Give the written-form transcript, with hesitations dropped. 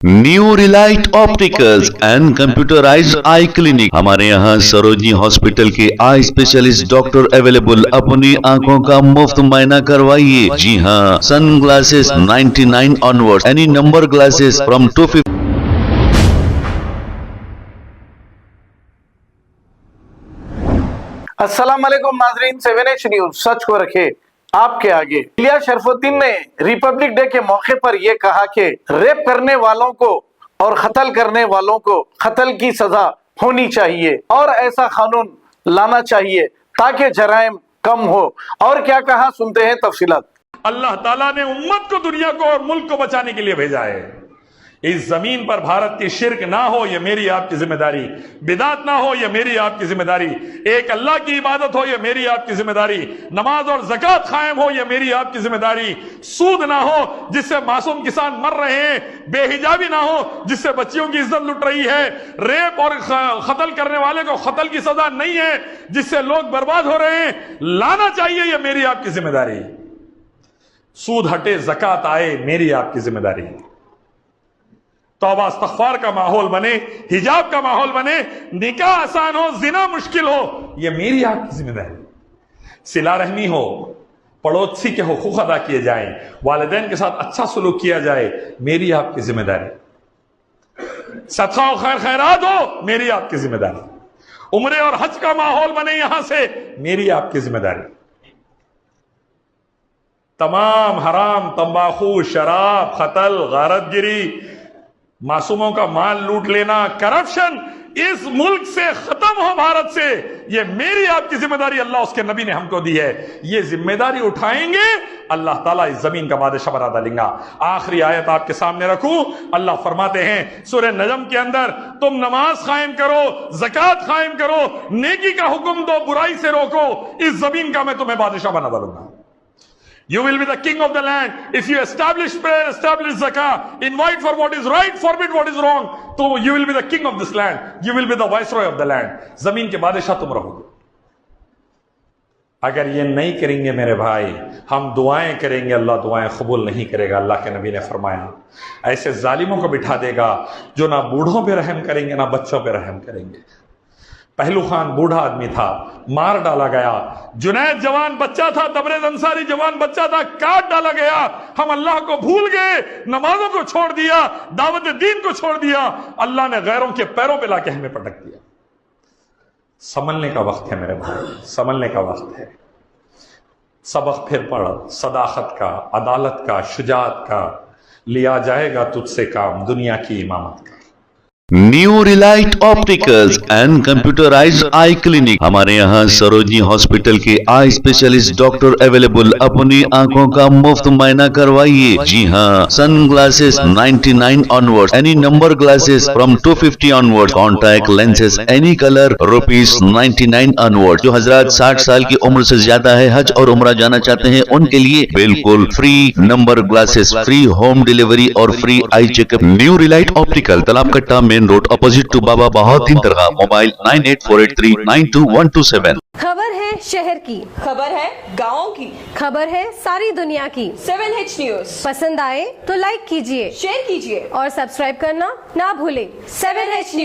New Relight opticals and computerised I clinic. हमारे यहाँ Sarojini hospital के आई स्पेशलिस्ट डॉक्टर अवेलेबल। अपनी आंखों का मुफ्त मुआयना करवाइए। जी हाँ, sunglasses 99 onward, any number glasses from 250। अस्सलाम वालेकुम नाजरीन, 7H न्यूज सच को रखे आपके आगे। इलिया शरफुद्दीन ने रिपब्लिक डे के मौके पर यह कहा कि रेप करने वालों को और कत्ल करने वालों को कत्ल की सजा होनी चाहिए और ऐसा कानून लाना चाहिए ताकि जराइम कम हो। और क्या कहा, सुनते हैं तफसीलात। अल्लाह ताला ने उम्मत को, दुनिया को और मुल्क को बचाने के लिए भेजा है। इस जमीन पर भारत की शिरक ना हो, यह मेरी आपकी जिम्मेदारी। बिदात ना हो, यह मेरी आपकी जिम्मेदारी। एक अल्लाह की इबादत हो, यह मेरी आपकी जिम्मेदारी। नमाज और ज़कात कायम हो, यह मेरी आपकी जिम्मेदारी। सूद ना हो जिससे मासूम किसान मर रहे हैं, बेहिजाबी ना हो जिससे बच्चियों की इज्जत लुट रही है, रेप और कत्ल करने वाले को कत्ल की सजा नहीं है जिससे लोग बर्बाद हो रहे हैं, लाना चाहिए, यह मेरी आपकी जिम्मेदारी। सूद हटे, ज़कात आए, मेरी आपकी जिम्मेदारी। तौबा इस्तग़फ़ार का माहौल बने, हिजाब का माहौल बने, निकाह आसान हो, जिना मुश्किल हो, यह मेरी आपकी जिम्मेदारी। सिला रहमी हो, पड़ोसी के हुकूक अदा किए जाएं, वालिदैन के साथ अच्छा सलूक किया जाए, मेरी आपकी जिम्मेदारी। सदका और खैर खैरात हो, मेरी आपकी जिम्मेदारी। उम्रे और हज का माहौल बने यहां से, मेरी आपकी जिम्मेदारी। तमाम हराम, तंबाकू, शराब, कत्ल, गारतगिरी, मासूमों का माल लूट लेना, करप्शन इस मुल्क से खत्म हो, भारत से, ये मेरी आपकी जिम्मेदारी अल्लाह उसके नबी ने हमको दी है। ये जिम्मेदारी उठाएंगे, अल्लाह ताला इस जमीन का बादशाह बना डालेगा। आखिरी आयत आपके सामने रखूं, अल्लाह फरमाते हैं सूरह नजम के अंदर, तुम नमाज कायम करो, ज़कात कायम करो, नेकी का हुक्म दो, बुराई से रोको, इस जमीन का मैं तुम्हें बादशाह बना डालूंगा। You will be the king of the land if you establish prayer, establish zakah, invite for what is right, forbid what is wrong. So you will be the king of this land. You will be the viceroy of the land. जमीन के बादशाह तुम रहोगे। अगर ये नहीं करेंगे मेरे भाई, हम दुआएं करेंगे, अल्लाह दुआएं कबूल नहीं करेगा। अल्लाह के नबी ने फरमाया, ऐसे जालिमों को बिठा देगा जो ना बूढ़ों पे रहम करेंगे ना बच्चों पे रहम करेंगे। पहलू खान बूढ़ा आदमी था, मार डाला गया। जुनैद जवान बच्चा था, तबरेज अंसारी जवान बच्चा था, काट डाला गया। हम अल्लाह को भूल गए, नमाजों को छोड़ दिया, दावत दीन को छोड़ दिया, अल्लाह ने गैरों के पैरों पे लाके हमें पटक दिया। संभलने का वक्त है मेरे भाई, संभलने का वक्त है। सबक फिर पढ़, सदाकत का, अदालत का, शुजात का, लिया जाएगा तुझसे काम, दुनिया की इमामत का। New Relight opticals and computerised I clinic. हमारे यहाँ सरोजनी हॉस्पिटल के आई स्पेशलिस्ट डॉक्टर अवेलेबल। अपनी आंखों का मुफ्त मुआयना करवाइए। जी हाँ, sunglasses 99 onward, any number glasses from 250 onward, contact lenses any colour ₹99 onward. जो हजरात 60 साल की उम्र से ज्यादा है, हज और उम्रा जाना चाहते हैं, उनके लिए बिल्कुल free number glasses, free home delivery और free eye checkup. New Relight optical, Talab Katta, main road, opposite to Baba Bahauddin दरगाह। मोबाइल 9848392127। खबर है शहर की, खबर है गाँव की, खबर है सारी दुनिया की। 7H न्यूज पसंद आए तो लाइक कीजिए, शेयर कीजिए और सब्सक्राइब करना ना भूलें। 7H news.